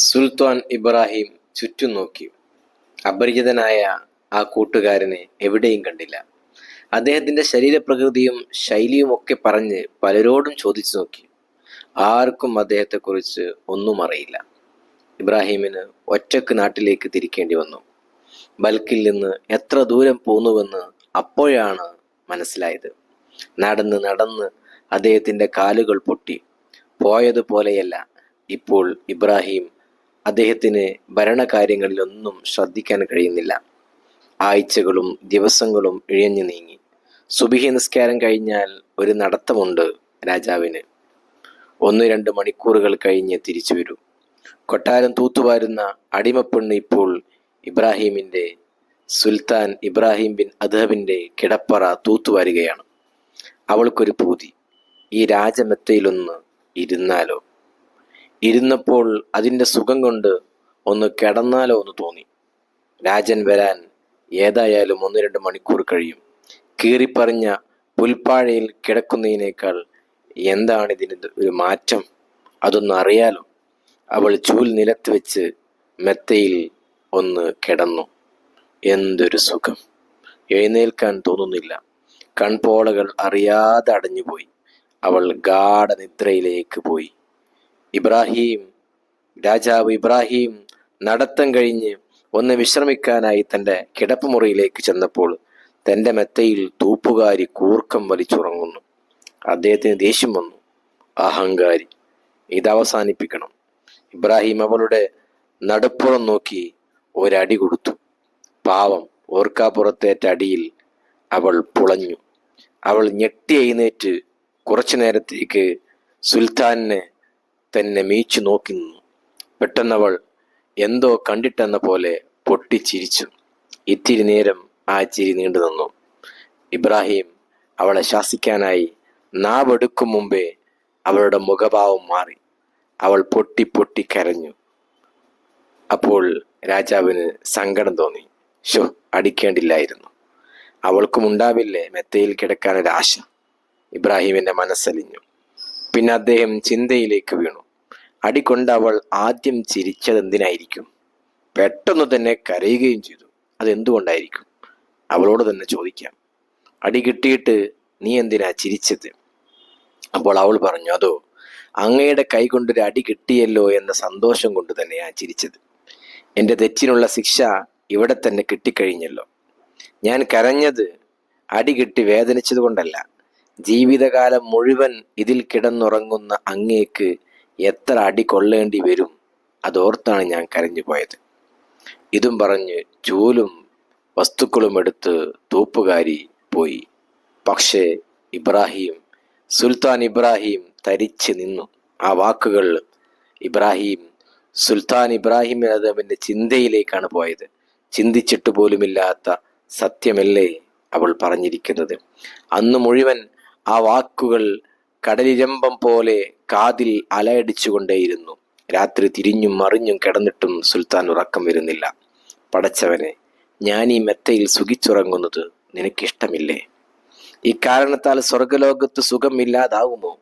സുൽത്താൻ ഇബ്രാഹിം ചുറ്റും നോക്കി. അപരിചിതനായ ആ കൂട്ടുകാരനെ എവിടെയും കണ്ടില്ല. അദ്ദേഹത്തിന്റെ ശരീരപ്രകൃതിയും ശൈലിയുമൊക്കെ പറഞ്ഞ് പലരോടും ചോദിച്ചു നോക്കി. ആർക്കും അദ്ദേഹത്തെക്കുറിച്ച് ഒന്നും അറിയില്ല. ഇബ്രാഹിമിന് ഒറ്റക്ക് നാട്ടിലേക്ക് തിരിക്കേണ്ടി വന്നു. ബൽക്കിൽ നിന്ന് എത്ര ദൂരം പോന്നുവെന്ന് അപ്പോഴാണ് മനസ്സിലായത്. നടന്ന് നടന്ന് അദ്ദേഹത്തിന്റെ കാലുകൾ പൊട്ടി. പോയതുപോലെയല്ല ഇപ്പോൾ ഇബ്രാഹിം. അദ്ദേഹത്തിന് ഭരണകാര്യങ്ങളിലൊന്നും ശ്രദ്ധിക്കാൻ കഴിയുന്നില്ല. ആഴ്ചകളും ദിവസങ്ങളും ഇഴഞ്ഞു നീങ്ങി. സുബിഹി നിസ്കാരം കഴിഞ്ഞാൽ ഒരു നടത്തമുണ്ട് രാജാവിന്. 1-2 മണിക്കൂറുകൾ കഴിഞ്ഞ് തിരിച്ചു വരൂ. കൊട്ടാരം തൂത്തുവാരുന്ന അടിമപ്പെണ്ണ് ഇപ്പോൾ ഇബ്രാഹിമിന്റെ സുൽത്താൻ ഇബ്രാഹിം ബിൻ അദ്ഹബിന്റെ കിടപ്പറ തൂത്തുവാരുകയാണ്. അവൾക്കൊരു പൂതി, ഈ രാജമെത്തയിലൊന്ന് ഇരുന്നാലോ. ഇരുന്നപ്പോൾ അതിൻ്റെ സുഖം കൊണ്ട് ഒന്ന് കിടന്നാലോ എന്ന് തോന്നി. രാജൻ വരാൻ ഏതായാലും 1-2 മണിക്കൂർ കഴിയും. കീറിപ്പറിഞ്ഞ പുൽപ്പാഴയിൽ കിടക്കുന്നതിനേക്കാൾ എന്താണിതിന് ഒരു മാറ്റം, അതൊന്ന് അറിയാലോ. അവൾ ചൂൽ നിലത്ത് വെച്ച് മെത്തയിൽ ഒന്ന് കിടന്നു. എന്തൊരു സുഖം! എഴുന്നേൽക്കാൻ തോന്നുന്നില്ല. കൺപോളകൾ അറിയാതെ അടഞ്ഞുപോയി. അവൾ ഗാഠനിദ്രയിലേക്ക് പോയി. രാജാവ് ഇബ്രാഹിം നടത്തം കഴിഞ്ഞ് ഒന്ന് വിശ്രമിക്കാനായി തൻ്റെ കിടപ്പുമുറിയിലേക്ക് ചെന്നപ്പോൾ തൻ്റെ മെത്തയിൽ തൂപ്പുകാരി കൂർക്കം വലിച്ചുറങ്ങുന്നു. അദ്ദേഹത്തിന് ദേഷ്യം വന്നു. അഹങ്കാരി, ഇതവസാനിപ്പിക്കണം. ഇബ്രാഹിം അവളുടെ നടുപ്പുറം നോക്കി ഒരടി കൊടുത്തു. പാവം, ഓർക്കാപ്പുറത്തേറ്റ അടിയിൽ അവൾ പുളഞ്ഞു. അവൾ ഞെട്ടി എഴുന്നേറ്റ് കുറച്ചു നേരത്തേക്ക് സുൽത്താനെ തന്നെ മീച്ചു നോക്കി നിന്നു. പെട്ടെന്നവൾ എന്തോ കണ്ടിട്ടെന്ന പോലെ പൊട്ടിച്ചിരിച്ചു. ഇത്തിരി നേരം ആ ചിരി നീണ്ടു നിന്നു. ഇബ്രാഹിം അവളെ ശാസിക്കാനായി നാവെടുക്കും മുമ്പേ അവളുടെ മുഖഭാവം മാറി. അവൾ പൊട്ടി പൊട്ടി കരഞ്ഞു. അപ്പോൾ രാജാവിന് സങ്കടം തോന്നി. അടിക്കേണ്ടില്ലായിരുന്നു. അവൾക്കും ഉണ്ടാവില്ലേ മെത്തയിൽ കിടക്കാനൊരാശ. ഇബ്രാഹിമിന്റെ മനസ്സലിഞ്ഞു. പിന്നെ അദ്ദേഹം ചിന്തയിലേക്ക് വീണു. അടികൊണ്ട് അവൾ ആദ്യം ചിരിച്ചതെന്തിനായിരിക്കും? പെട്ടെന്ന് തന്നെ കരയുകയും ചെയ്തു. അതെന്തുകൊണ്ടായിരിക്കും? അവളോട് തന്നെ ചോദിക്കാം. അടി കിട്ടിയിട്ട് നീ എന്തിനാ ചിരിച്ചത്? അപ്പോൾ അവൾ പറഞ്ഞു, അതോ അങ്ങയുടെ കൈ കൊണ്ടൊരു അടി കിട്ടിയല്ലോ എന്ന സന്തോഷം കൊണ്ട് തന്നെയാ ചിരിച്ചത്. എൻ്റെ തെറ്റിനുള്ള ശിക്ഷ ഇവിടെ തന്നെ കിട്ടിക്കഴിഞ്ഞല്ലോ. ഞാൻ കരഞ്ഞത് അടി കിട്ടി വേദനിച്ചത് കൊണ്ടല്ല. ജീവിതകാലം മുഴുവൻ ഇതിൽ കിടന്നുറങ്ങുന്ന അങ്ങേക്ക് എത്ര അടി കൊള്ളേണ്ടി വരും, അതോർത്താണ് ഞാൻ കരഞ്ഞു പോയത്. ഇതും പറഞ്ഞ് ചൂലും വസ്തുക്കളും എടുത്ത് തൂപ്പുകാരി പോയി. പക്ഷേ സുൽത്താൻ ഇബ്രാഹിം തരിച്ചു നിന്നു. ആ വാക്കുകൾ സുൽത്താൻ ഇബ്രാഹിം അദ്ഹബിന്റെ ചിന്തയിലേക്കാണ് പോയത്. ചിന്തിച്ചിട്ട് പോലുമില്ലാത്ത സത്യമല്ലേ അവൾ പറഞ്ഞിരിക്കുന്നത്. അന്ന് മുഴുവൻ ആ വാക്കുകൾ കടലിരമ്പം പോലെ കാതിൽ അലയടിച്ചുകൊണ്ടേയിരുന്നു. രാത്രി തിരിഞ്ഞും മറിഞ്ഞും കിടന്നിട്ടും സുൽത്താൻ ഉറക്കം വരുന്നില്ല. പടച്ചവനെ, ഞാൻ ഈ മെത്തയിൽ സുഖിച്ചുറങ്ങുന്നത് നിനക്കിഷ്ടമില്ലേ? ഈ കാരണത്താൽ സ്വർഗലോകത്ത് സുഖം ഇല്ലാതാകുമോ?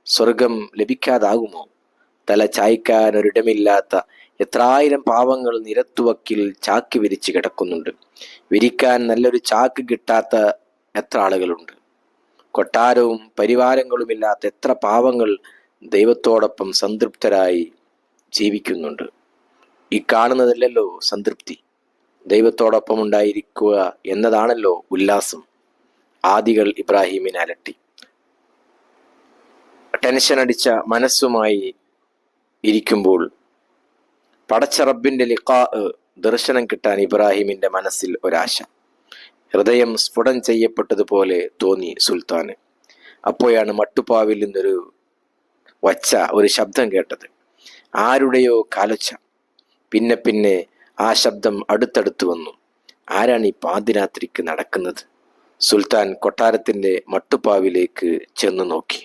സ്വർഗം ലഭിക്കാതാകുമോ? തല ചായ്ക്കാൻ ഒരിടമില്ലാത്ത എത്രായിരം പാവങ്ങൾ നിരത്തുവക്കിൽ ചാക്ക് വിരിച്ച് കിടക്കുന്നുണ്ട്. വിരിക്കാൻ നല്ലൊരു ചാക്ക് കിട്ടാത്ത എത്ര ആളുകളുണ്ട്. കൊട്ടാരവും പരിവാരങ്ങളുമില്ലാത്ത എത്ര പാവങ്ങൾ ദൈവത്തോടൊപ്പം സംതൃപ്തരായി ജീവിക്കുന്നുണ്ട്. ഈ കാണുന്നതല്ലല്ലോ സംതൃപ്തി. ദൈവത്തോടൊപ്പം ഉണ്ടായിരിക്കുക എന്നതാണല്ലോ ഉല്ലാസം. ആദികൾ ഇബ്രാഹിമിനെ അലട്ടി. ടെൻഷൻ അടിച്ച മനസ്സുമായി ഇരിക്കുമ്പോൾ പടച്ച റബ്ബിന്റെ ദർശനം കിട്ടാൻ ഇബ്രാഹിമിന്റെ മനസ്സിൽ ഒരാശ. ഹൃദയം സ്ഫുടം ചെയ്യപ്പെട്ടതുപോലെ തോന്നി സുൽത്താന്. അപ്പോഴാണ് മട്ടുപ്പാവിൽ നിന്നൊരു ഒരു ശബ്ദം കേട്ടത്. ആരുടെയോ കാലൊച്ച. പിന്നെ പിന്നെ ആ ശബ്ദം അടുത്തടുത്ത് വന്നു. ആരാണ് ഈ പാതിരാത്രിക്ക് നടക്കുന്നത്? സുൽത്താൻ കൊട്ടാരത്തിന്റെ മട്ടുപ്പാവിലേക്ക് ചെന്ന് നോക്കി.